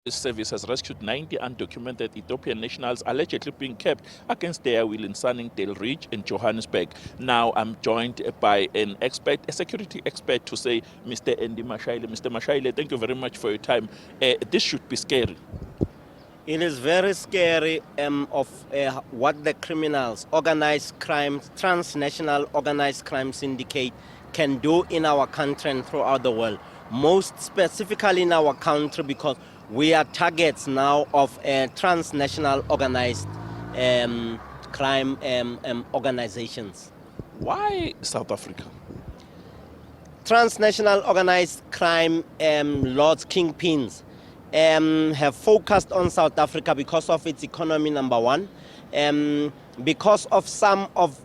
This service has rescued 90 undocumented Ethiopian nationals allegedly being kept against their will in Sunningdale Ridge in Johannesburg. Now I'm joined by an expert, a security expert, to say, Mr. Andy Mashaile. Mr. Mashaile, thank you very much for your time. This should be scary. It is very scary of what the criminals, organized crime, transnational organized crime syndicate can do in our country and throughout the world. Most specifically in our country, because we are targets now of transnational organized crime organizations. Why South Africa? Transnational organized crime lords, kingpins, have focused on South Africa because of its economy, number one, because of some of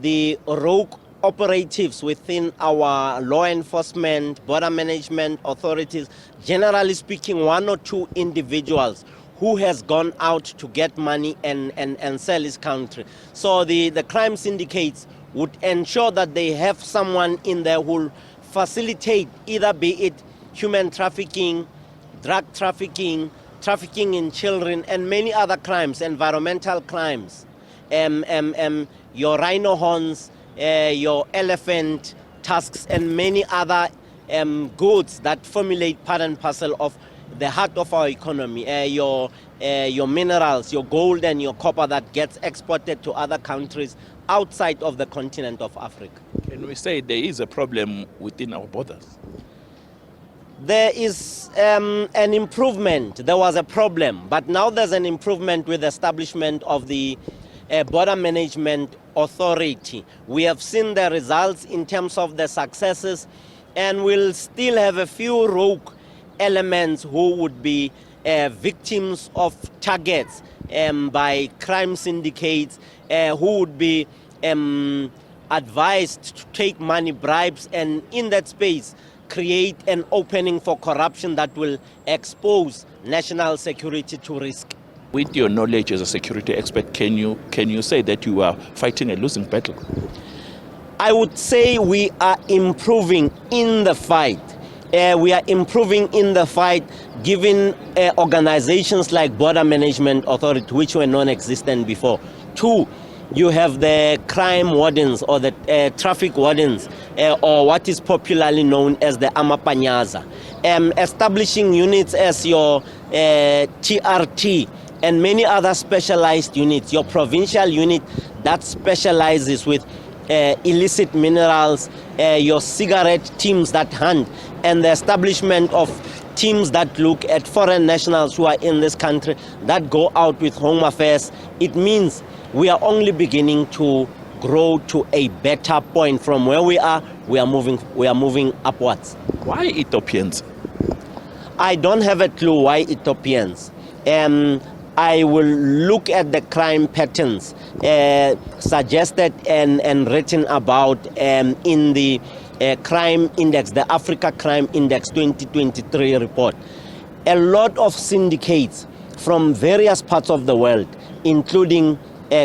the rogue operatives within our law enforcement, border management authorities, generally speaking, one or two individuals who has gone out to get money and sell his country. So the crime syndicates would ensure that they have someone in there who will facilitate, either be it human trafficking, drug trafficking, trafficking in children, and many other crimes, environmental crimes, your rhino horns, your elephant tusks, and many other goods that formulate part and parcel of the heart of our economy, your minerals, your gold and your copper that gets exported to other countries outside of the continent of Africa. Can we say there is a problem within our borders? There is an improvement. There was a problem, but now there's an improvement with the establishment of the Border Management Authority. We have seen the results in terms of the successes, and we'll still have a few rogue elements who would be victims of targets by crime syndicates, who would be advised to take money, bribes, and in that space create an opening for corruption that will expose national security to risk. With your knowledge as a security expert, can you say that you are fighting a losing battle? I would say we are improving in the fight. We are improving in the fight, given organizations like Border Management Authority, which were non-existent before. Two, you have the crime wardens or the traffic wardens, or what is popularly known as the Amapanyaza. Establishing units as your TRT and many other specialized units, your provincial unit that specializes with illicit minerals, your cigarette teams that hunt, and the establishment of teams that look at foreign nationals who are in this country that go out with home affairs. It means we are only beginning to grow to a better point. From where we are moving upwards. Why Ethiopians? I don't have a clue why Ethiopians. I will look at the crime patterns suggested and written about in the crime index, the Africa Crime Index 2023 report. A lot of syndicates from various parts of the world, including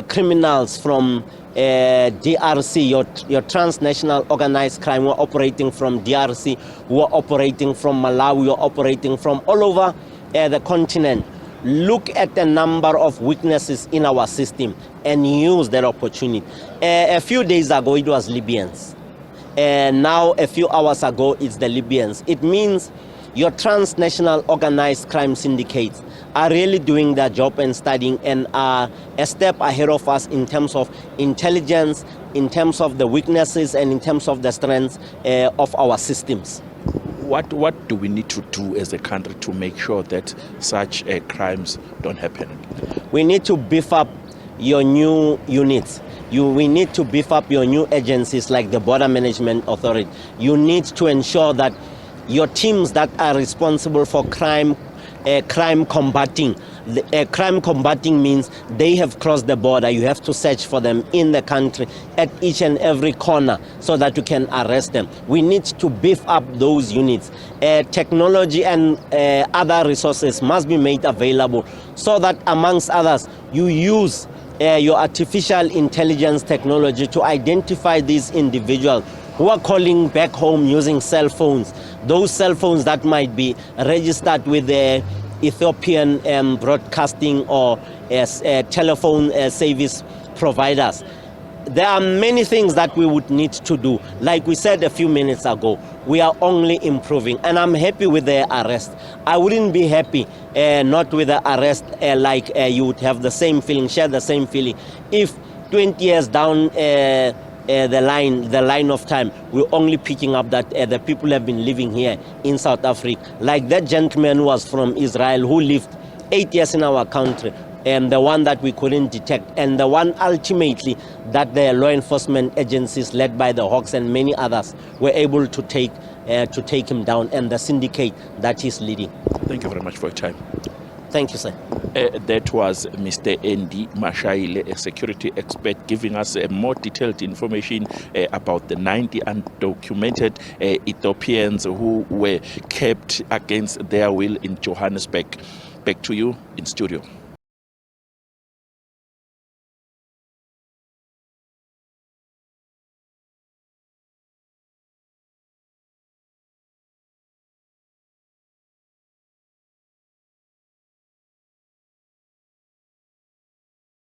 criminals from DRC, your transnational organized crime, who are operating from DRC, who are operating from Malawi, who are operating from all over the continent, look at the number of weaknesses in our system and use that opportunity. A few days ago, it was Libyans. Now, a few hours ago, it's the Libyans. It means your transnational organized crime syndicates are really doing their job and studying and are a step ahead of us in terms of intelligence, in terms of the weaknesses, and in terms of the strengths of our systems. What do we need to do as a country to make sure that such crimes don't happen? We need to beef up your new units. We need to beef up your new agencies like the Border Management Authority. You need to ensure that your teams that are responsible for crime combating. Crime combating means they have crossed the border. You have to search for them in the country at each and every corner so that you can arrest them. We need to beef up those units. Technology and other resources must be made available so that, amongst others, you use your artificial intelligence technology to identify these individuals who are calling back home using cell phones. Those cell phones that might be registered with the Ethiopian broadcasting or telephone service providers. There are many things that we would need to do. Like we said a few minutes ago, we are only improving, and I'm happy with the arrest. I wouldn't be happy not with the arrest, like you would have the same feeling, share the same feeling, if 20 years down the line of time, we're only picking up that the people have been living here in South Africa. Like that gentleman who was from Israel who lived 8 years in our country, and the one that we couldn't detect, and the one ultimately that the law enforcement agencies led by the Hawks and many others were able to take him down, and the syndicate that he's leading. Thank you very much for your time. Thank you, sir. That was Mr. Andy Mashaile, a security expert, giving us more detailed information about the 90 undocumented Ethiopians who were kept against their will in Johannesburg. Back to you in studio.